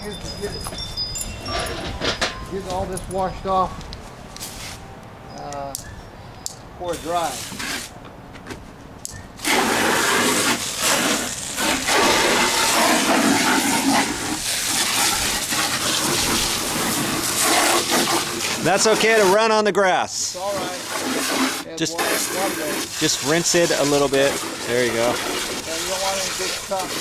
is to get all this washed off before it dries. That's okay to run on the grass. It's all right. Just rinse it a little bit. There you go. Yeah, you don't want any big stuff.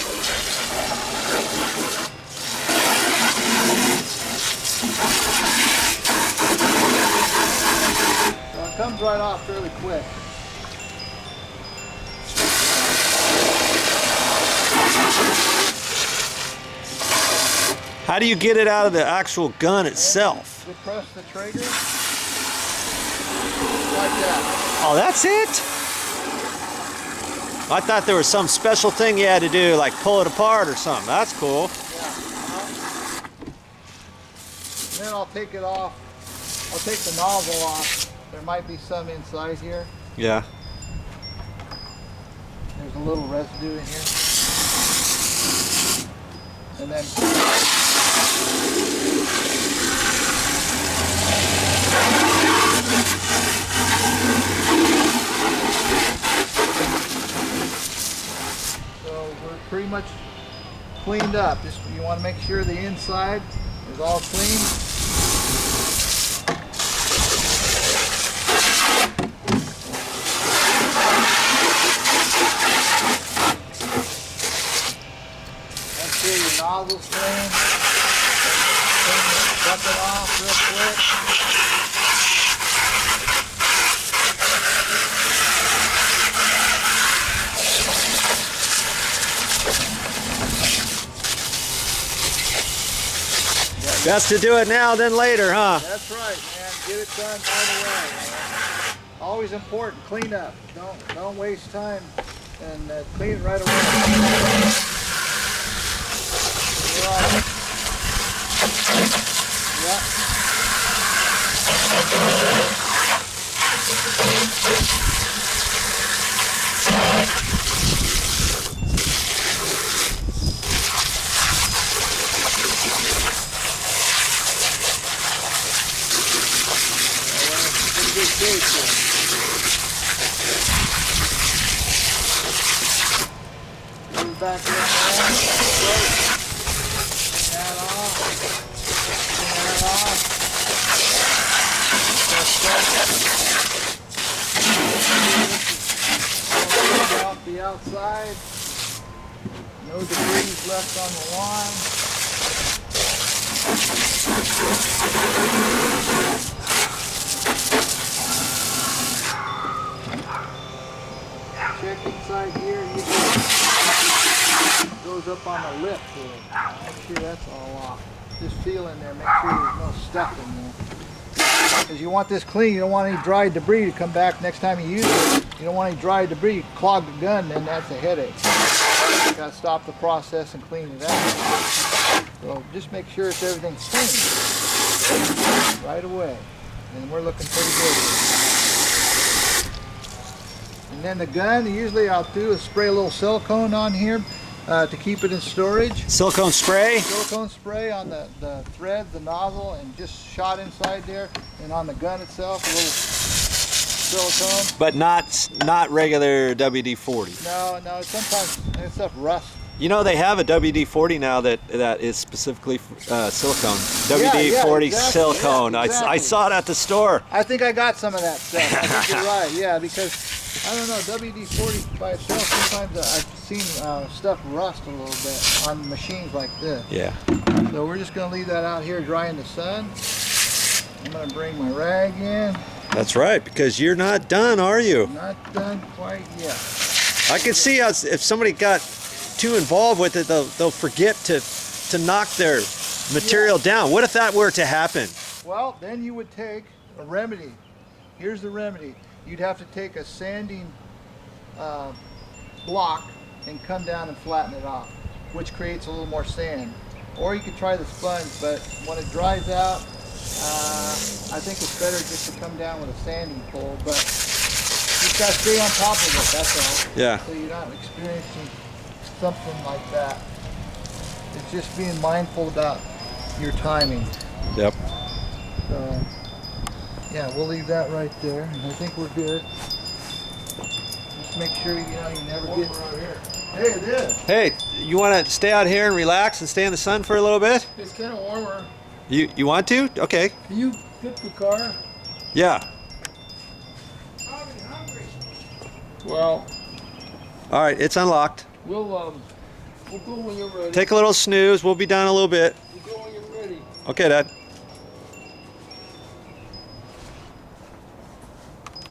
So it comes right off fairly quick. How do you get it out of the actual gun itself? You press the trigger like that. Oh, that's it? I thought there was some special thing you had to do, like pull it apart or something. That's cool. Yeah. And then I'll take it off. I'll take the nozzle off. There might be some inside here. Yeah. There's a little residue in here. And then so we're pretty much cleaned up. Just you want to make sure the inside is all clean. Make sure your nozzle's clean. Clean the bucket off real quick. Best to do it now than later, huh? That's right, man. Get it done right away. Always important, clean up. Don't waste time and clean it right away. Yeah. Move back in there. That off. That off. Off the outside. No debris left on the lawn. Check inside here. It goes up on the lip here. Make sure that's all off. Just feel in there. Make sure there's no stuff in there. Because you want this clean. You don't want any dry debris to come back next time you use it. You don't want any dry debris. Clog the gun, then that's a headache. You got to stop the process and clean it out. So just make sure everything's clean right away. And we're looking pretty good. And then the gun, usually I'll do is spray a little silicone on here to keep it in storage. Silicone spray? Silicone spray on the thread, the nozzle, and just shot inside there. And on the gun itself, a little silicone. But not regular WD-40. No, sometimes that stuff rusts. You know, they have a WD-40 now that is specifically silicone. WD-40 exactly, silicone. Yeah, exactly. I saw it at the store. I think I got some of that stuff. I think you're right. Yeah, because I don't know, WD-40 by itself, sometimes I've seen stuff rust a little bit on machines like this. Yeah. So we're just going to leave that out here dry in the sun. I'm going to bring my rag in. That's right, because you're not done, are you? Not done quite yet. I can see how if somebody got too involved with it, they'll forget to knock their material down. What if that were to happen? Well, then you would take a remedy. Here's the remedy. You'd have to take a sanding block and come down and flatten it off, which creates a little more sand. Or you could try the sponge, but when it dries out, I think it's better just to come down with a sanding pole, but you've got to stay on top of it, that's all. Yeah. So you're not experiencing something like that. It's just being mindful about your timing. Yep. So, yeah, we'll leave that right there. I think we're good. Just make sure you never get. Hey, it is. Hey, you want to stay out here and relax and stay in the sun for a little bit? It's kind of warmer. You want to? Okay. Can you get the car? Yeah. Well, All right, it's unlocked. we'll go when you're ready. Take a little snooze. We'll be done in a little bit. We'll go when you're ready. Okay, Dad.